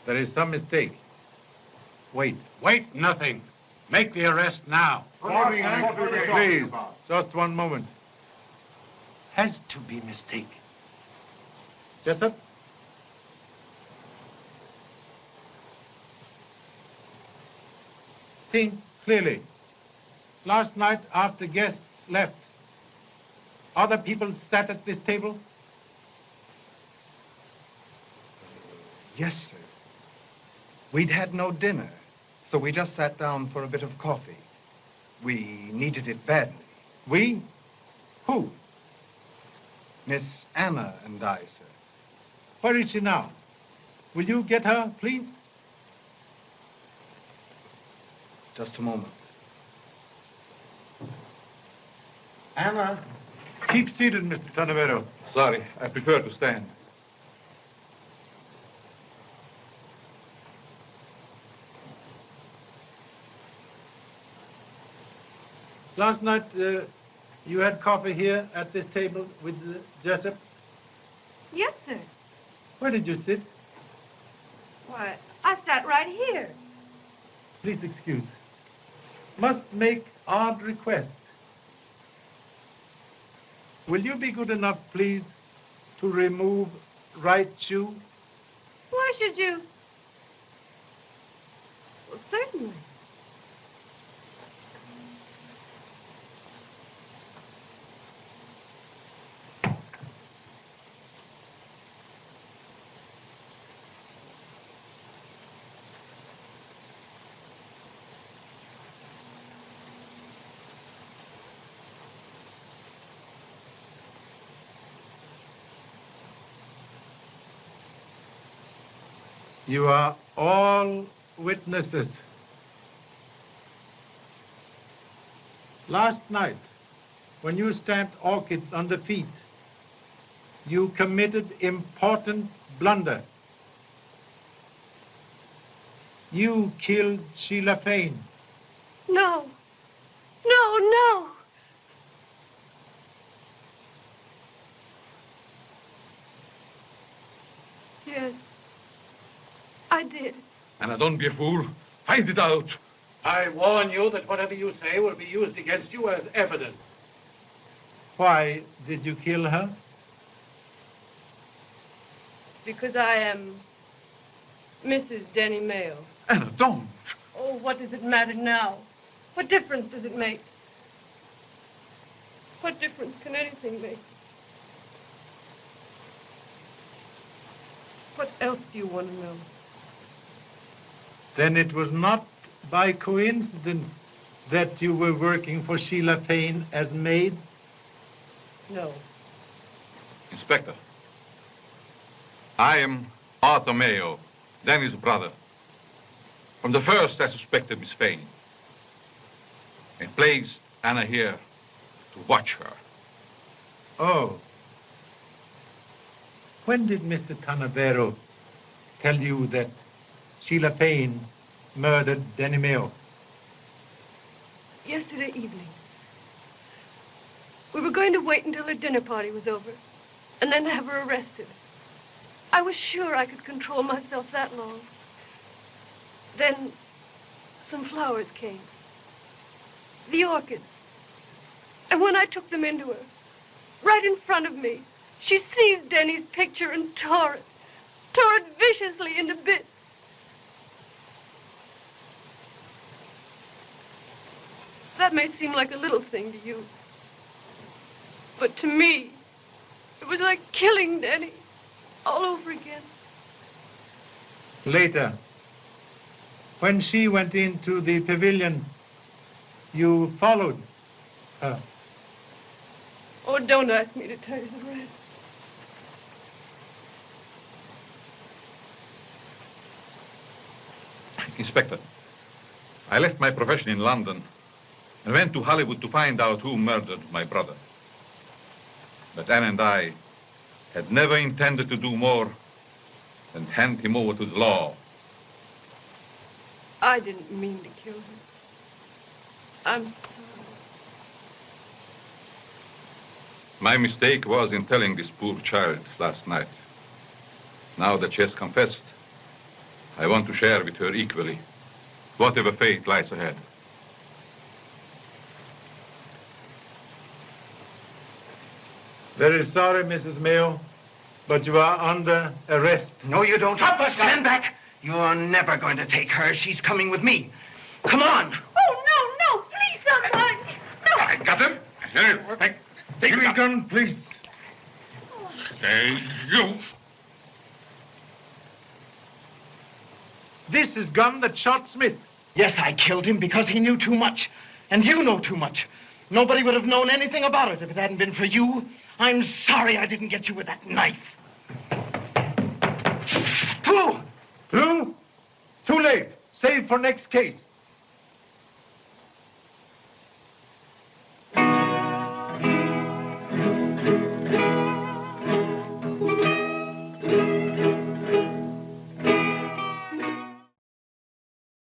There is some mistake. Wait. Wait, nothing. Make the arrest now. Please, just one moment. Has to be mistake. Jessup? Think clearly. Last night, after guests left, other people sat at this table? Yes, sir. We'd had no dinner, so we just sat down for a bit of coffee. We needed it badly. We? Who? Miss Anna and I, sir. Where is she now? Will you get her, please? Just a moment. Anna. Keep seated, Mr. Tarneverro. Sorry, I prefer to stand. Last night, you had coffee here at this table with Jessup? Yes, sir. Where did you sit? Why, I sat right here. Please excuse. Must make odd request. Will you be good enough, please, to remove right shoe? Why should you? Well, certainly. You are all witnesses. Last night, when you stamped orchids on the feet, you committed important blunder. You killed Shelah Fane. No. No. Yes. I did. Anna, don't be a fool. Find it out. I warn you that whatever you say will be used against you as evidence. Why did you kill her? Because I am Mrs. Denny Mayo. Anna, don't. Oh, what does it matter now? What difference does it make? What difference can anything make? What else do you want to know? Then it was not by coincidence that you were working for Shelah Fane as maid? No. Inspector, I am Arthur Mayo, Danny's brother. From the first, I suspected Miss Fane and placed Anna here to watch her. Oh. When did Mr. Tarneverro tell you that Shelah Fane murdered Denny Mayo? Yesterday evening. We were going to wait until her dinner party was over and then have her arrested. I was sure I could control myself that long. Then some flowers came. The orchids. And when I took them into her, right in front of me, she seized Denny's picture and tore it viciously into bits. That may seem like a little thing to you, but to me, it was like killing Denny all over again. Later, when she went into the pavilion, you followed her. Oh, don't ask me to tell you the rest. Inspector, I left my profession in London and went to Hollywood to find out who murdered my brother. But Anne and I had never intended to do more than hand him over to the law. I didn't mean to kill him. I'm sorry. My mistake was in telling this poor child last night. Now that she has confessed, I want to share with her equally whatever fate lies ahead. Very sorry, Mrs. Mayo, but you are under arrest. No, you don't. Stand back. You're never going to take her. She's coming with me. Come on. Oh, no, please, someone. No. I got him. Here, take your gun, please. Stay, you. This is gun that shot Smith. Yes, I killed him because he knew too much. And you know too much. Nobody would have known anything about it if it hadn't been for you. I'm sorry I didn't get you with that knife. True? Too late. Save for next case.